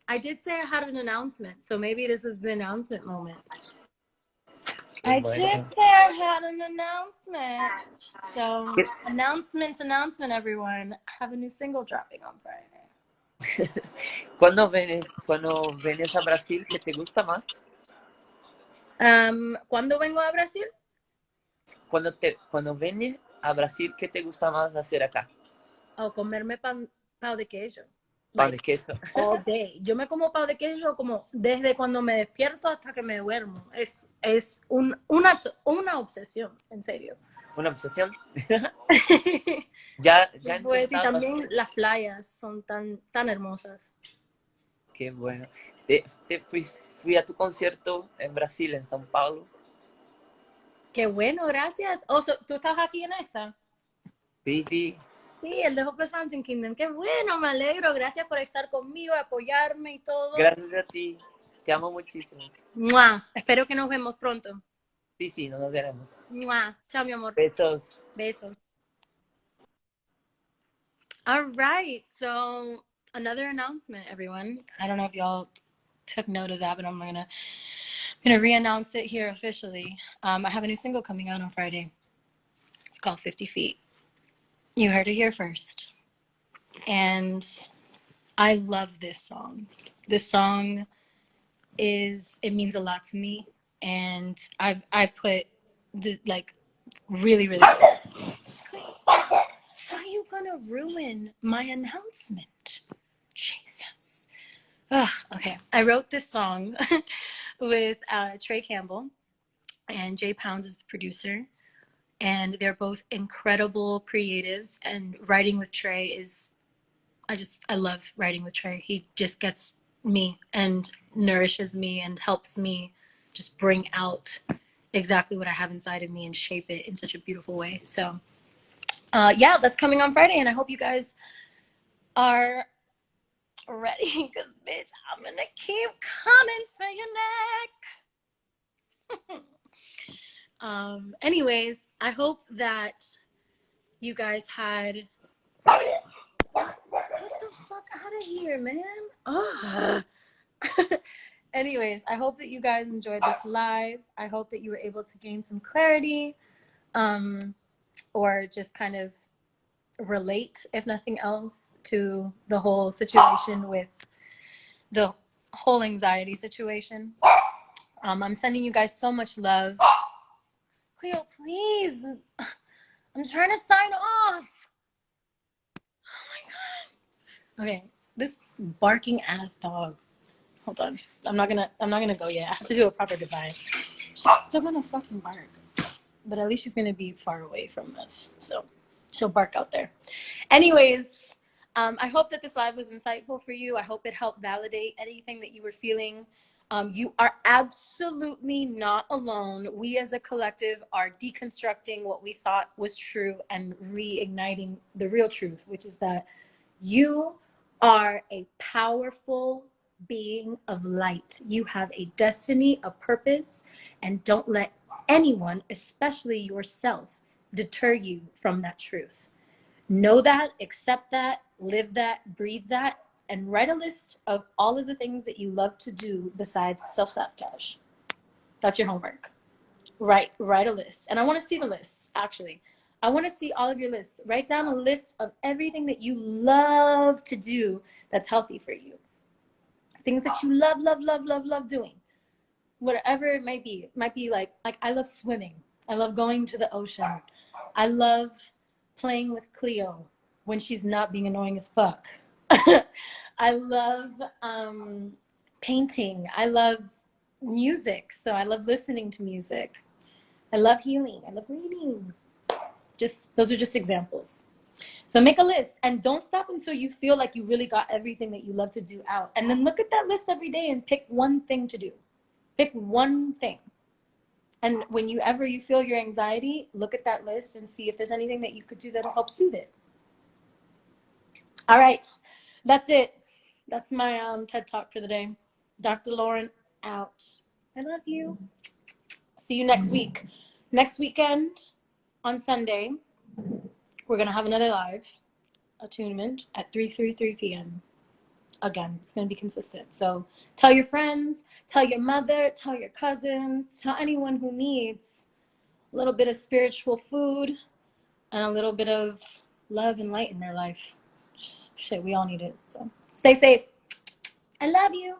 I did say I had an announcement, so maybe this is the announcement moment. I Bueno. did say I had an announcement. So, ¿Qué- announcement, everyone. I have a new single dropping on Friday. ¿Cuándo vienes a Brasil? ¿Qué te gusta más? ¿Cuándo vengo a Brasil? Cuando vienes a Brasil, ¿qué te gusta más hacer acá? O comerme pan de queso. Pan Like, de queso. all day. Yo me como pan de queso como desde cuando me despierto hasta que me duermo. Es una obsesión, en serio. ¿Una obsesión? Ya Pues, y intentado también hacer. las playas son tan hermosas. Qué bueno. Fui a tu concierto en Brasil, en São Paulo. Qué bueno, gracias. ¿Tú estás aquí en esta? Sí, sí. Sí, el de Hopeless Fountain Kingdom. Qué bueno, me alegro. Gracias por estar conmigo, apoyarme y todo. Gracias a ti. Te amo muchísimo. ¡Mua! Espero que nos vemos pronto. Sí, sí, no nos veremos. ¡Mua! Chao, mi amor. Besos. Besos. All right, so another announcement, everyone. I don't know if y'all took note of that, but I'm gonna re-announce it here officially. I have a new single coming out on Friday. It's called 50 Feet. You heard it here first. And I love this song. This song it means a lot to me. And I put this like really, really. How are you gonna ruin my announcement? Jesus. Ugh, okay, I wrote this song with Trey Campbell, and Jay Pounds is the producer. And they're both incredible creatives. And writing with Trey I love writing with Trey. He just gets me and nourishes me and helps me just bring out exactly what I have inside of me and shape it in such a beautiful way. So, yeah, that's coming on Friday, and I hope you guys are ready, because, bitch, I'm gonna keep coming for your neck. Anyways, I hope that you guys had. Get the fuck out of here, man. Ugh. Anyways, I hope that you guys enjoyed this live. I hope that you were able to gain some clarity, or just kind of relate, if nothing else, to the whole situation with the whole anxiety situation. I'm sending you guys so much love. Cleo, please. I'm trying to sign off. Oh my God. Okay. This barking ass dog. Hold on. I'm not gonna go yet. I have to do a proper goodbye. She's still gonna fucking bark. But at least she's gonna be far away from us. So she'll bark out there. Anyways, I hope that this live was insightful for you. I hope it helped validate anything that you were feeling. You are absolutely not alone. We as a collective are deconstructing what we thought was true and reigniting the real truth, which is that you are a powerful being of light. You have a destiny, a purpose, and don't let anyone, especially yourself, deter you from that truth. Know that, accept that, live that, breathe that, and write a list of all of the things that you love to do besides self-sabotage. That's your homework. Write a list. And I want to see the lists, actually. I want to see all of your lists. Write down a list of everything that you love to do that's healthy for you. Things that you love doing. Whatever it might be. It might be like I love swimming. I love going to the ocean. I love playing with Cleo when she's not being annoying as fuck. I love painting. I love music, so I love listening to music. I love healing. I love reading. Those are just examples. So make a list and don't stop until you feel like you really got everything that you love to do out. And then look at that list every day and pick one thing to do. Pick one thing. And whenever you feel your anxiety, look at that list and see if there's anything that you could do that'll help soothe it. All right. That's it. That's my TED Talk for the day. Dr. Lauren out. I love you. See you next week. Next weekend on Sunday, we're going to have another live attunement at 3:33 p.m. Again, it's going to be consistent. So tell your friends, tell your mother, tell your cousins, tell anyone who needs a little bit of spiritual food and a little bit of love and light in their life. Shit, we all need it. So stay safe. I love you.